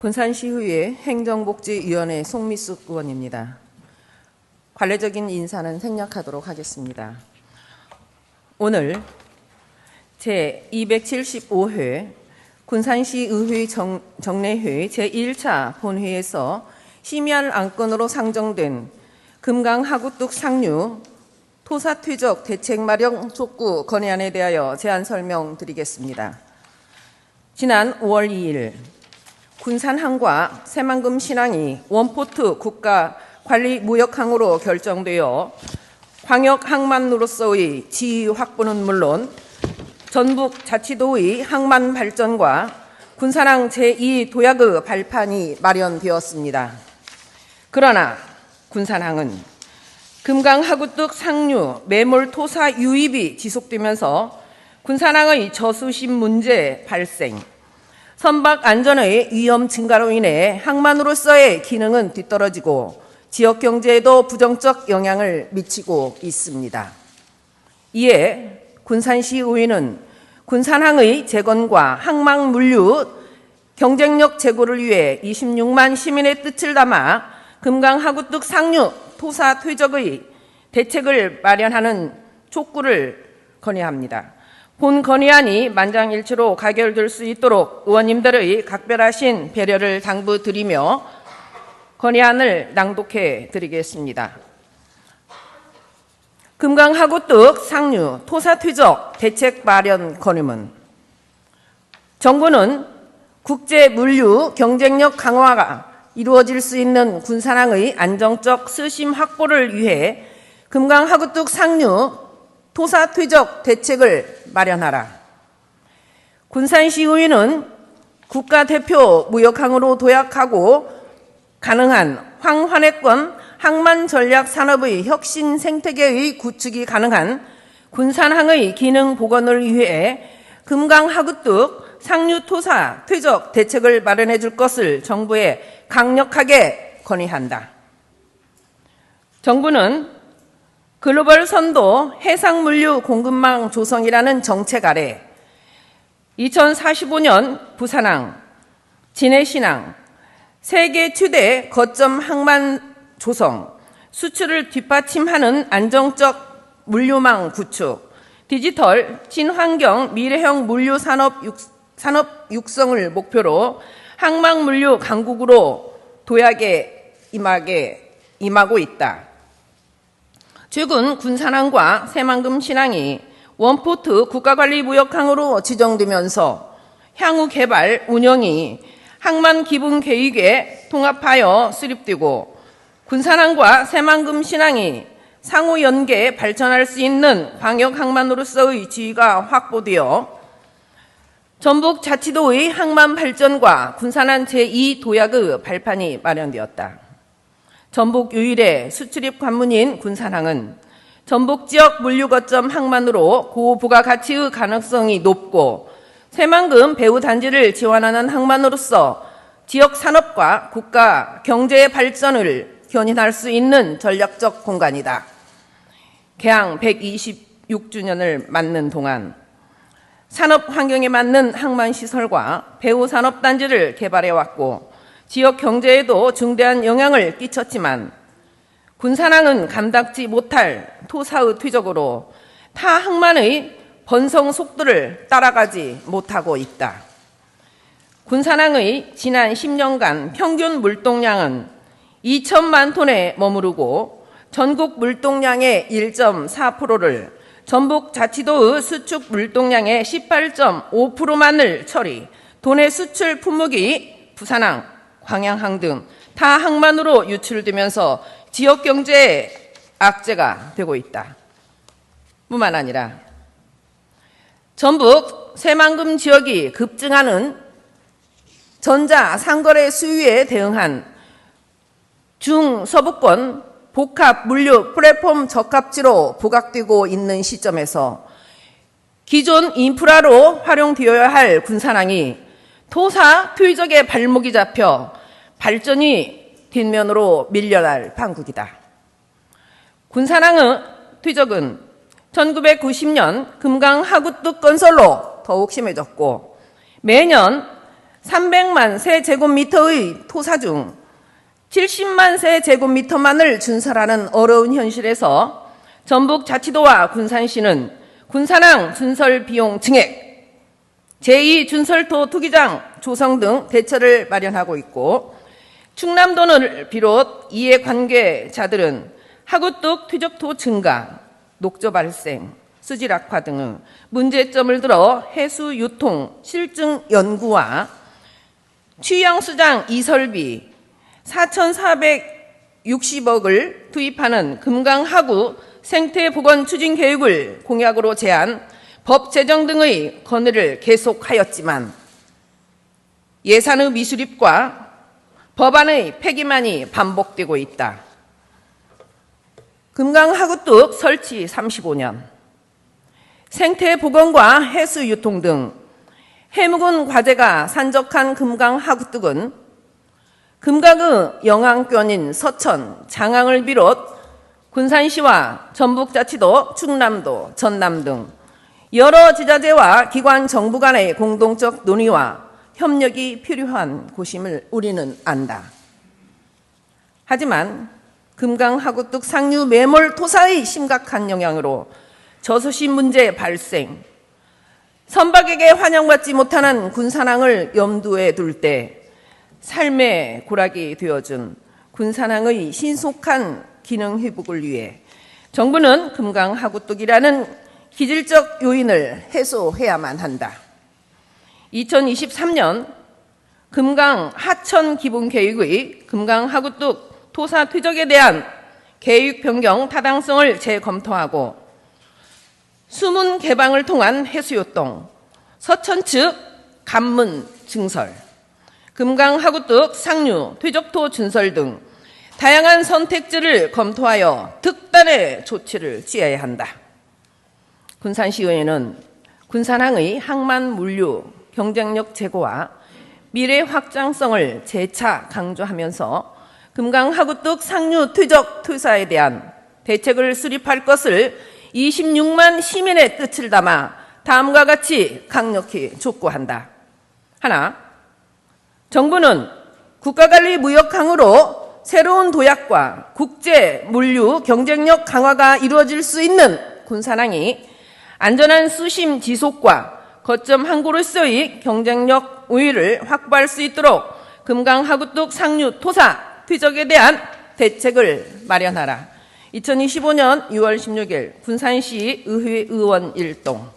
군산시의회 행정복지위원회 송미숙 의원입니다. 관례적인 인사는 생략하도록 하겠습니다. 오늘 제275회 군산시의회 정례회 제1차 본회에서 심의할 안건으로 상정된 금강하구뚝 상류 토사퇴적 대책 마련 촉구 건의안에 대하여 제안 설명드리겠습니다. 지난 5월 2일 군산항과 새만금 신항이 원포트 국가관리무역항으로 결정되어 광역항만로서의 지위 확보는 물론 전북자치도의 항만 발전과 군산항 제2도약의 발판이 마련되었습니다. 그러나 군산항은 금강하구뚝 상류 매몰 토사 유입이 지속되면서 군산항의 저수심 문제 발생, 선박 안전의 위험 증가로 인해 항만으로서의 기능은 뒤떨어지고 지역 경제에도 부정적 영향을 미치고 있습니다. 이에 군산시의회는 군산항의 재건과 항만 물류 경쟁력 제고를 위해 26만 시민의 뜻을 담아 금강하구뚝 상류 토사 퇴적의 대책을 마련하는 촉구를 건의합니다. 본 건의안이 만장일치로 가결될 수 있도록 의원님들의 각별하신 배려를 당부드리며 건의안을 낭독해 드리겠습니다. 금강하구뚝 상류 토사퇴적 대책 마련 건의문. 정부는 국제물류 경쟁력 강화가 이루어질 수 있는 군산항의 안정적 수심 확보를 위해 금강하구뚝 상류 토사퇴적 대책을 마련하라. 군산시의회는 국가대표 무역항으로 도약하고 가능한 황환해권 항만전략산업의 혁신 생태계의 구축이 가능한 군산항의 기능 복원을 위해 금강하구뚝 상류 토사 퇴적 대책을 마련해 줄 것을 정부에 강력하게 건의한다. 정부는 글로벌 선도 해상물류 공급망 조성이라는 정책 아래 2045년 부산항, 진해신항, 세계 최대 거점 항만 조성, 수출을 뒷받침하는 안정적 물류망 구축, 디지털, 친환경, 미래형 물류 산업 육성을 목표로 항만물류 강국으로 도약에 임하고 있다. 최근 군산항과 새만금 신항이 원포트 국가관리무역항으로 지정되면서 향후 개발, 운영이 항만 기본 계획에 통합하여 수립되고 군산항과 새만금 신항이 상호 연계 발전할 수 있는 광역항만으로서의 지위가 확보되어 전북자치도의 항만 발전과 군산항 제2도약의 발판이 마련되었다. 전북 유일의 수출입 관문인 군산항은 전북 지역 물류 거점 항만으로 고부가가치의 가능성이 높고 새만금 배후 단지를 지원하는 항만으로서 지역 산업과 국가 경제의 발전을 견인할 수 있는 전략적 공간이다. 개항 126주년을 맞는 동안 산업 환경에 맞는 항만 시설과 배후 산업 단지를 개발해 왔고 지역 경제에도 중대한 영향을 끼쳤지만 군산항은 감당지 못할 토사의 퇴적으로 타 항만의 번성 속도를 따라가지 못하고 있다. 군산항의 지난 10년간 평균 물동량은 2천만 톤에 머무르고 전국 물동량의 1.4%를 전북자치도의 수축 물동량의 18.5%만을 처리, 도내 수출 품목이 부산항, 광양항 등 타 항만으로 유출되면서 지역 경제에 악재가 되고 있다. 뿐만 아니라 전북 새만금 지역이 급증하는 전자 상거래 수요에 대응한 중서부권 복합 물류 플랫폼 적합지로 부각되고 있는 시점에서 기존 인프라로 활용되어야 할 군산항이 토사 퇴적의 발목이 잡혀 발전이 뒷면으로 밀려날 판국이다. 군산항의 퇴적은 1990년 금강하구뚝 건설로 더욱 심해졌고 매년 300만 세제곱미터의 토사 중 70만 세제곱미터만을 준설하는 어려운 현실에서 전북자치도와 군산시는 군산항 준설 비용 증액, 제2준설토 투기장 조성 등 대처를 마련하고 있고, 충남도를 비롯 이해관계자들은 하구뚝 퇴적토 증가, 녹조 발생, 수질 악화 등의 문제점을 들어 해수 유통 실증 연구와 취양수장 이설비 4,460억을 투입하는 금강하구 생태보건 추진 계획을 공약으로 제안, 법 제정 등의 건의를 계속하였지만 예산의 미수립과 법안의 폐기만이 반복되고 있다. 금강하구뚝 설치 35년, 생태보건과 해수유통 등 해묵은 과제가 산적한 금강하구뚝은 금강의 영향권인 서천, 장항을 비롯 군산시와 전북자치도, 충남도, 전남 등 여러 지자체와 기관 정부 간의 공동적 논의와 협력이 필요한 곳임을 우리는 안다. 하지만 금강하구뚝 상류 매몰 토사의 심각한 영향으로 저수시 문제 발생, 선박에게 환영받지 못하는 군산항을 염두에 둘 때 삶의 고락이 되어준 군산항의 신속한 기능 회복을 위해 정부는 금강하구뚝이라는 기질적 요인을 해소해야만 한다. 2023년 금강 하천 기본 계획의 금강하구뚝 토사 퇴적에 대한 계획 변경 타당성을 재검토하고 수문 개방을 통한 해수요통, 서천 측 관문 증설, 금강하구뚝 상류 퇴적토 준설 등 다양한 선택지를 검토하여 특단의 조치를 취해야 한다. 군산시의회는 군산항의 항만 물류 경쟁력 제고와 미래 확장성을 재차 강조하면서 금강하구뚝 상류 퇴적 퇴사에 대한 대책을 수립할 것을 26만 시민의 뜻을 담아 다음과 같이 강력히 촉구한다. 하나, 정부는 국가관리 무역항으로 새로운 도약과 국제 물류 경쟁력 강화가 이루어질 수 있는 군산항이 안전한 수심 지속과 거점 항구로서의 경쟁력 우위를 확보할 수 있도록 금강하구뚝 상류 토사 퇴적에 대한 대책을 마련하라. 2025년 6월 16일 군산시 의회 의원 일동.